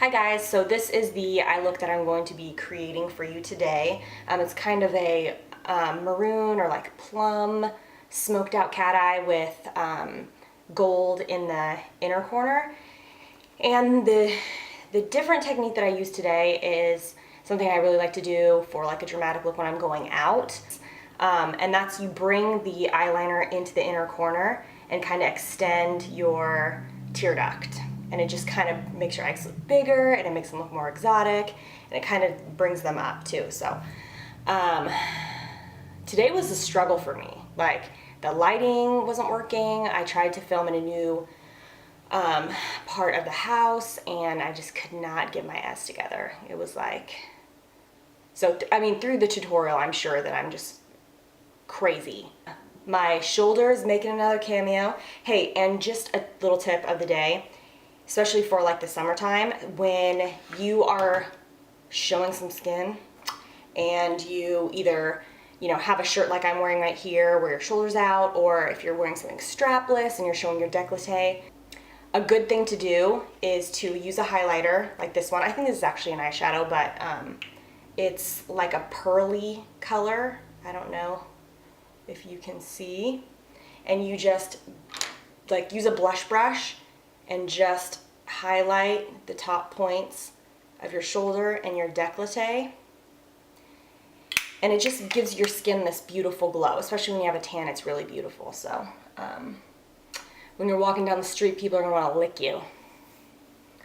Hi guys, so this is the eye look that I'm going to be creating for you today. It's kind of a maroon or like plum smoked out cat eye with gold in the inner corner. And the different technique that I use today is something I really like to do for like a dramatic look when I'm going out. And that's you bring the eyeliner into the inner corner and kind of extend your tear duct. And it just kind of makes your eyes look bigger, and it makes them look more exotic, and it kind of brings them up too. So today was a struggle for me. Like, the lighting wasn't working. I tried to film in a new part of the house, and I just could not get my ass together. It was like, so I mean, through the tutorial, I'm sure that I'm just crazy. My shoulders making another cameo. Hey, and just a little tip of the day, especially for like the summertime, when you are showing some skin and you either, you know, have a shirt like I'm wearing right here where your shoulder's out, or if you're wearing something strapless and you're showing your décolleté, a good thing to do is to use a highlighter like this one. I think this is actually an eyeshadow, but it's like a pearly color. I don't know if you can see. And you just like use a blush brush and just highlight the top points of your shoulder and your décolleté. And it just gives your skin this beautiful glow, especially when you have a tan. It's really beautiful. So when you're walking down the street, people are gonna wanna lick you.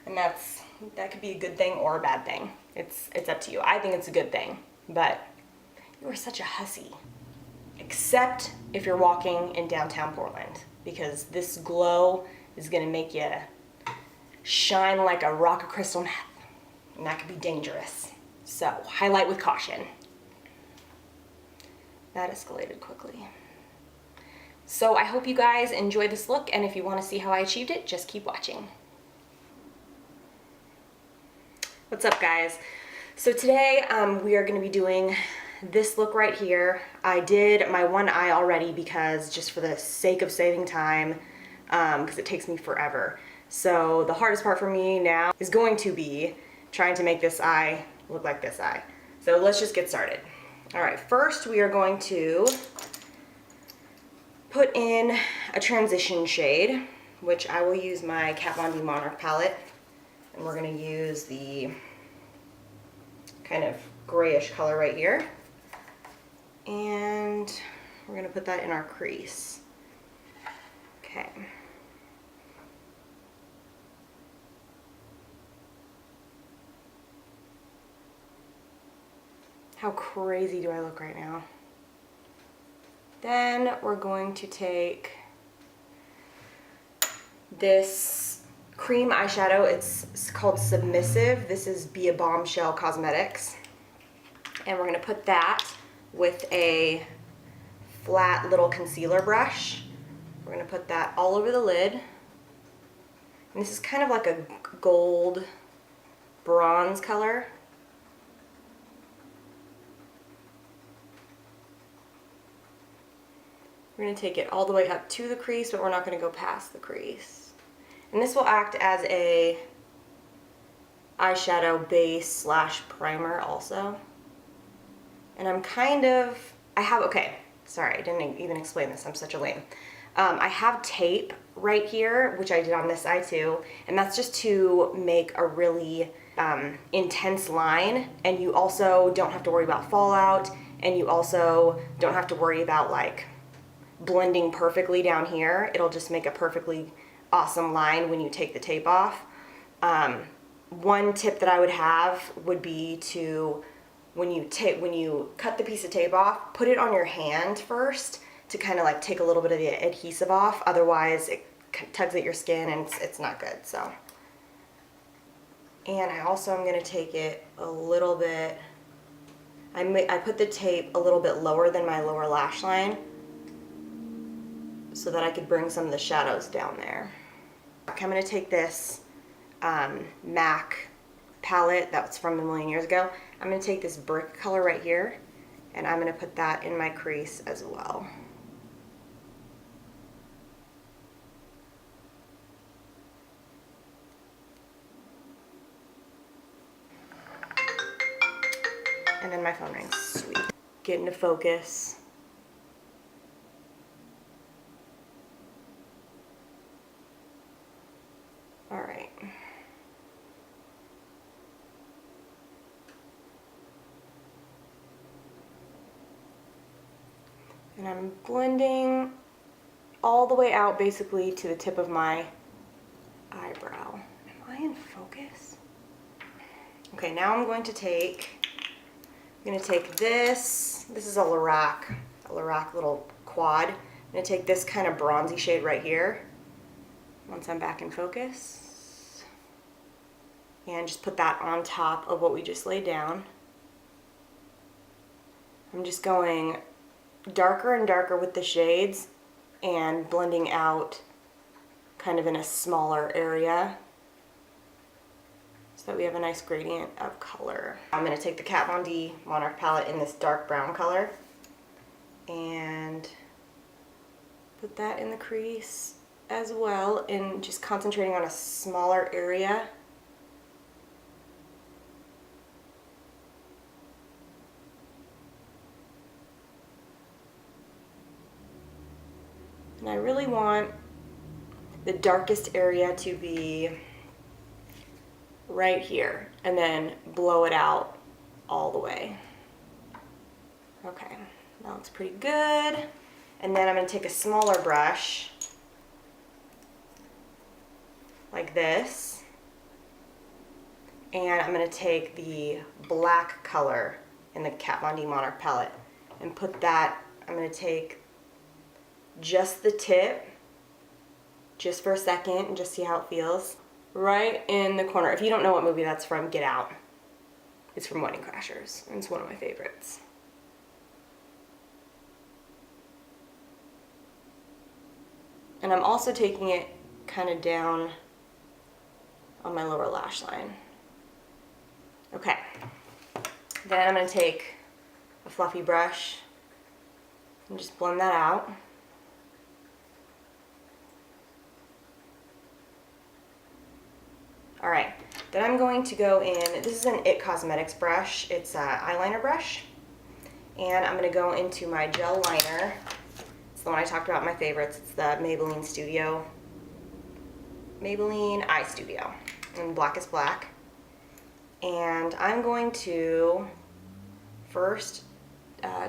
And that could be a good thing or a bad thing. It's up to you. I think it's a good thing, but you are such a hussy. Except if you're walking in downtown Portland, because this glow is gonna make you shine like a rock of crystal meth, and that could be dangerous. So highlight with caution. That escalated quickly. So I hope you guys enjoy this look, and if you want to see how I achieved it, just keep watching. What's up, guys? So today we are going to be doing this look right here. I did my one eye already because just for the sake of saving time, because it takes me forever. So the hardest part for me now is going to be trying to make this eye look like this eye. So let's just get started. All right, first we are going to put in a transition shade, which I will use my Kat Von D Monarch palette, and we're going to use the kind of grayish color right here. And we're going to put that in our crease. Okay. How crazy do I look right now? Then we're going to take this cream eyeshadow. It's called Submissive. This is Be a Bombshell Cosmetics. And we're going to put that with a flat little concealer brush. We're going to put that all over the lid. And this is kind of like a gold bronze color. We're going to take it all the way up to the crease, but we're not going to go past the crease. And this will act as a eyeshadow base slash primer also. And I'm kind of, okay, sorry, I didn't even explain this, I'm such a lame. I have tape right here, which I did on this eye too, and that's just to make a really intense line, and you also don't have to worry about fallout, and you also don't have to worry about like blending perfectly down here. It'll just make a perfectly awesome line when you take the tape off. One tip that I would have would be to, when you cut the piece of tape off, put it on your hand first to kind of like take a little bit of the adhesive off. Otherwise it tugs at your skin and it's not good. So And I also am going to take it a little bit, I put the tape a little bit lower than my lower lash line so that I could bring some of the shadows down there. Okay, I'm going to take this MAC palette that's from a million years ago. I'm going to take this brick color right here, and I'm going to put that in my crease as well. And then my phone rings. Sweet. Get into focus. All right. And I'm blending all the way out basically to the tip of my eyebrow. Am I in focus? Okay, now I'm going to take this. This is a Lorac little quad. I'm going to take this kind of bronzy shade right here once I'm back in focus. And just put that on top of what we just laid down. I'm just going darker and darker with the shades and blending out kind of in a smaller area so that we have a nice gradient of color. I'm going to take the Kat Von D Monarch palette in this dark brown color and put that in the crease as well, and just concentrating on a smaller area. And I really want the darkest area to be right here, and then blow it out all the way. Okay, that looks pretty good. And then I'm going to take a smaller brush, like this, and I'm going to take the black color in the Kat Von D Monarch palette and put that, I'm going to take just the tip, just for a second, and just see how it feels. Right in the corner. If you don't know what movie that's from, Get Out. It's from Wedding Crashers, and it's one of my favorites. And I'm also taking it kind of down on my lower lash line. Okay. Then I'm going to take a fluffy brush and just blend that out. All right, then I'm going to go in, this is an IT Cosmetics brush. It's an eyeliner brush. And I'm gonna go into my gel liner. It's the one I talked about, my favorites. It's the Maybelline Eye Studio in Blackest Black. And I'm going to first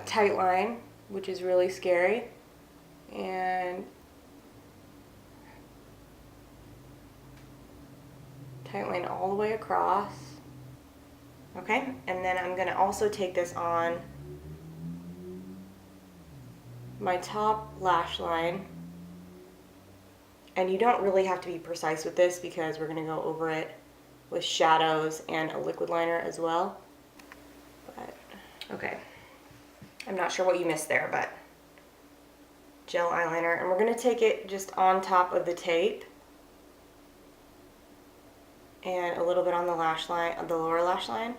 tight line, which is really scary. And tight line all the way across. Okay, and then I'm gonna also take this on my top lash line. And you don't really have to be precise with this because we're gonna go over it with shadows and a liquid liner as well. But, okay, I'm not sure what you missed there, but gel eyeliner. And we're gonna take it just on top of the tape and a little bit on the lash line, the lower lash line,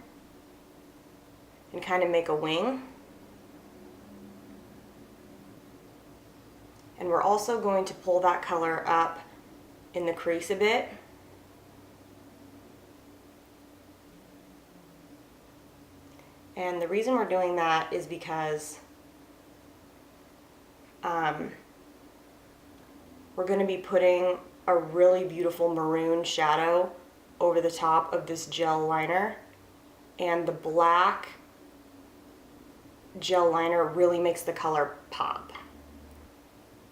and kind of make a wing. And we're also going to pull that color up in the crease a bit. And the reason we're doing that is because we're going to be putting a really beautiful maroon shadow over the top of this gel liner, and the black gel liner really makes the color pop.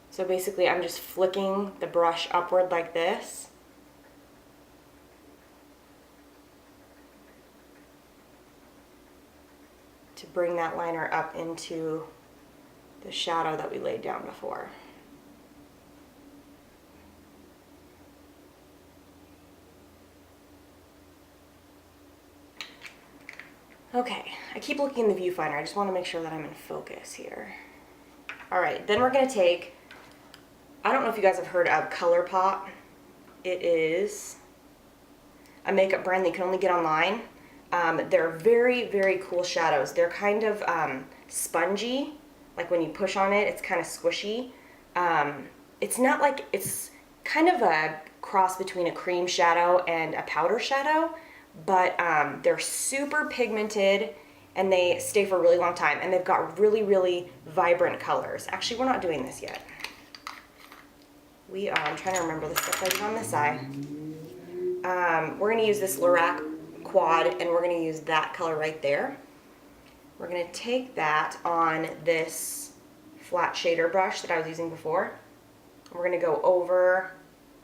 So basically I'm just flicking the brush upward like this, to bring that liner up into the shadow that we laid down before. Okay, I keep looking in the viewfinder. I just want to make sure that I'm in focus here. All right, then we're gonna take, I don't know if you guys have heard of ColourPop. It is a makeup brand that you can only get online. They're very, very cool shadows. They're kind of spongy, like when you push on it, it's kind of squishy. It's not like, it's kind of a cross between a cream shadow and a powder shadow, but they're super pigmented and they stay for a really long time, and they've got really, really vibrant colors. Actually, we're not doing this yet. We are, I'm trying to remember the stuff I did on this eye. We're gonna use this Lorac Quad, and we're gonna use that color right there. We're gonna take that on this flat shader brush that I was using before. We're gonna go over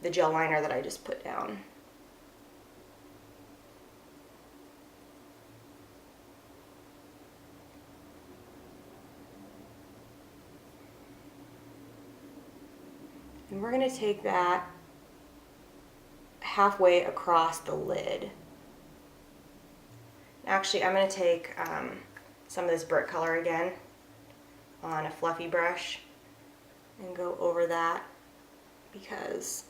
the gel liner that I just put down. And we're gonna take that halfway across the lid. Actually, I'm gonna take some of this brick color again on a fluffy brush and go over that, because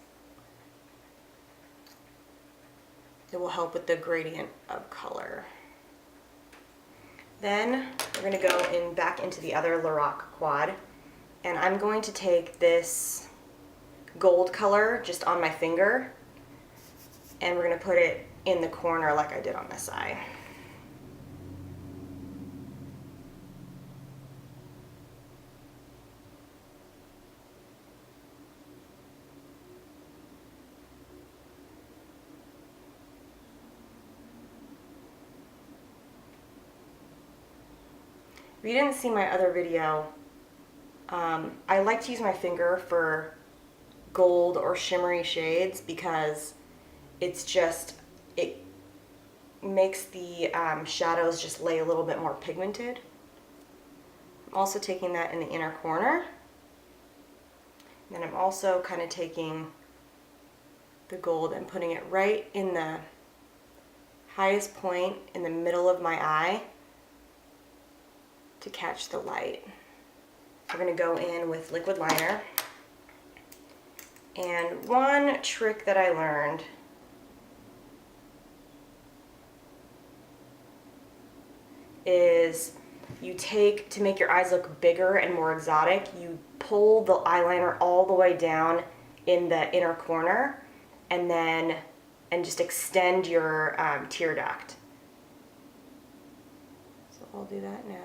it will help with the gradient of color. Then we're gonna go in back into the other Lorac Quad, and I'm going to take this gold color just on my finger, and we're gonna put it in the corner like I did on this eye. If you didn't see my other video, I like to use my finger for gold or shimmery shades because it's just, it makes the shadows just lay a little bit more pigmented. I'm also taking that in the inner corner. Then I'm also kind of taking the gold and putting it right in the highest point in the middle of my eye to catch the light. We're going to go in with liquid liner. And one trick that I learned is you take, to make your eyes look bigger and more exotic, you pull the eyeliner all the way down in the inner corner, and then just extend your tear duct. So I'll do that now.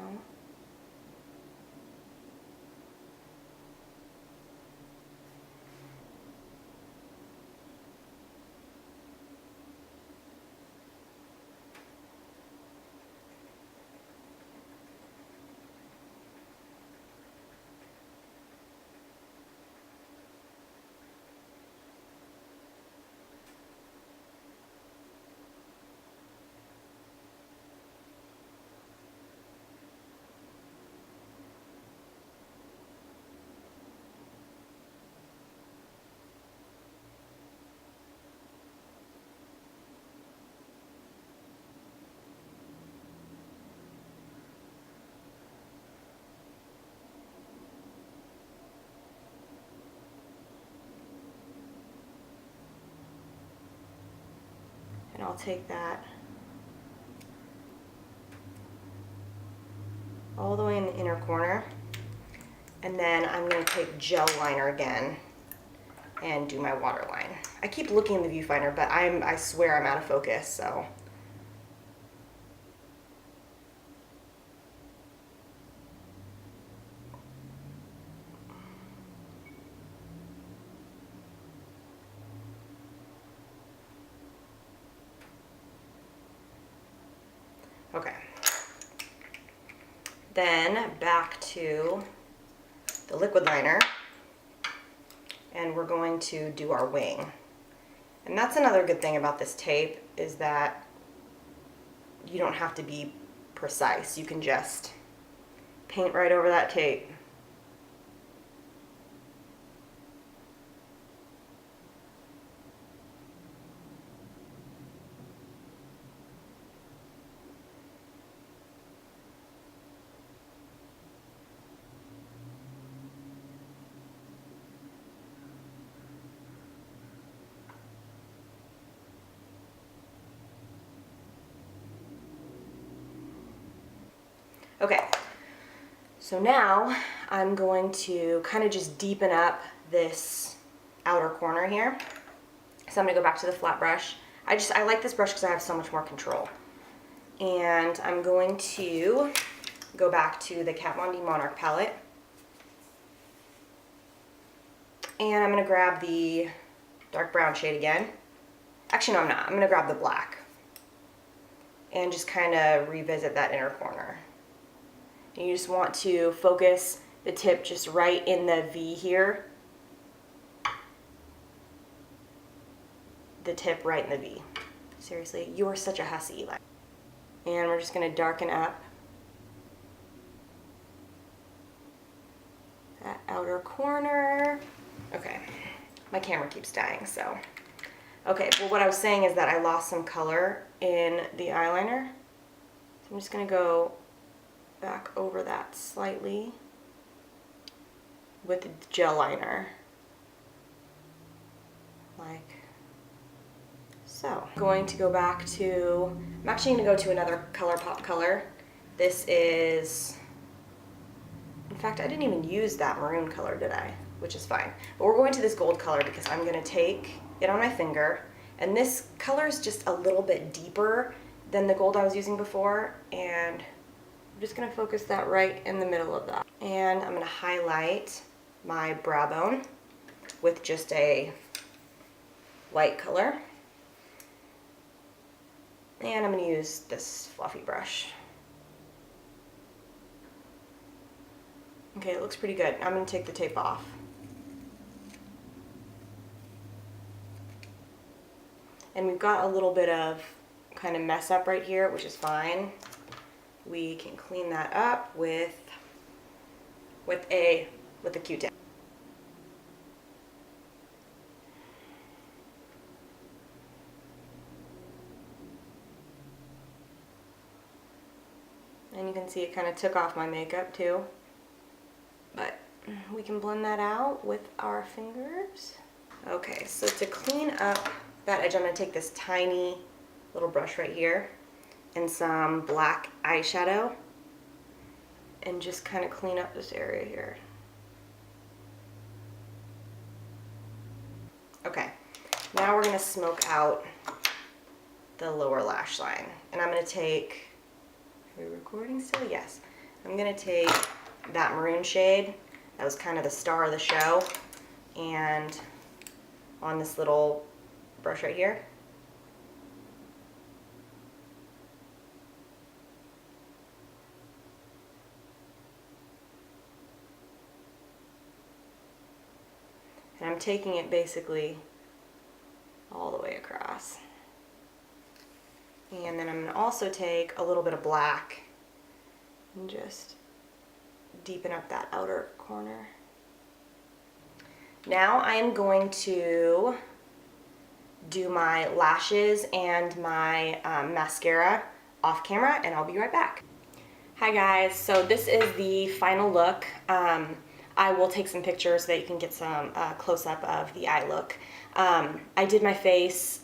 And I'll take that all the way in the inner corner, and then I'm going to take gel liner again and do my waterline. I keep looking in the viewfinder, but I swear I'm out of focus, so. Okay. Then back to the liquid liner, and we're going to do our wing. And that's another good thing about this tape, is that you don't have to be precise. You can just paint right over that tape. So now I'm going to kind of just deepen up this outer corner here. So I'm gonna go back to the flat brush. I like this brush because I have so much more control. And I'm going to go back to the Kat Von D Monarch palette. And I'm gonna grab the dark brown shade again. Actually, no, I'm not. I'm gonna grab the black and just kind of revisit that inner corner. And you just want to focus the tip just right in the V here. The tip right in the V. Seriously, you are such a hussy. And we're just gonna darken up that outer corner. Okay, my camera keeps dying, so. Okay, well what I was saying is that I lost some color in the eyeliner. So I'm just gonna go back over that slightly with the gel liner. Like so. I'm going to go back to, I'm actually gonna go to another ColourPop color. This is, in fact, I didn't even use that maroon color, did I? Which is fine. But we're going to this gold color because I'm gonna take it on my finger, and this color is just a little bit deeper than the gold I was using before, and I'm just gonna focus that right in the middle of that. And I'm gonna highlight my brow bone with just a light color. And I'm gonna use this fluffy brush. Okay, it looks pretty good. I'm gonna take the tape off. And we've got a little bit of kind of mess up right here, which is fine. We can clean that up with a Q-tip. And you can see it kind of took off my makeup too. But we can blend that out with our fingers. Okay, so to clean up that edge, I'm going to take this tiny little brush right here and some black eyeshadow and just kind of clean up this area here. Okay, now we're going to smoke out the lower lash line. And I'm going to take, are we recording still? Yes. I'm going to take that maroon shade that was kind of the star of the show, and on this little brush right here, and I'm taking it basically all the way across. And then I'm going to also take a little bit of black and just deepen up that outer corner. Now I am going to do my lashes and my mascara off camera, and I'll be right back. Hi guys, so this is the final look. I will take some pictures so that you can get some close-up of the eye look. I did my face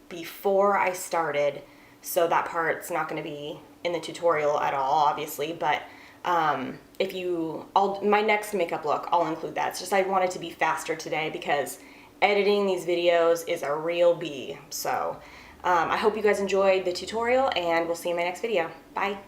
before I started, so that part's not going to be in the tutorial at all, obviously, but my next makeup look, I'll include that. It's just I wanted to be faster today because editing these videos is a real bee. So I hope you guys enjoyed the tutorial, and we'll see you in my next video. Bye.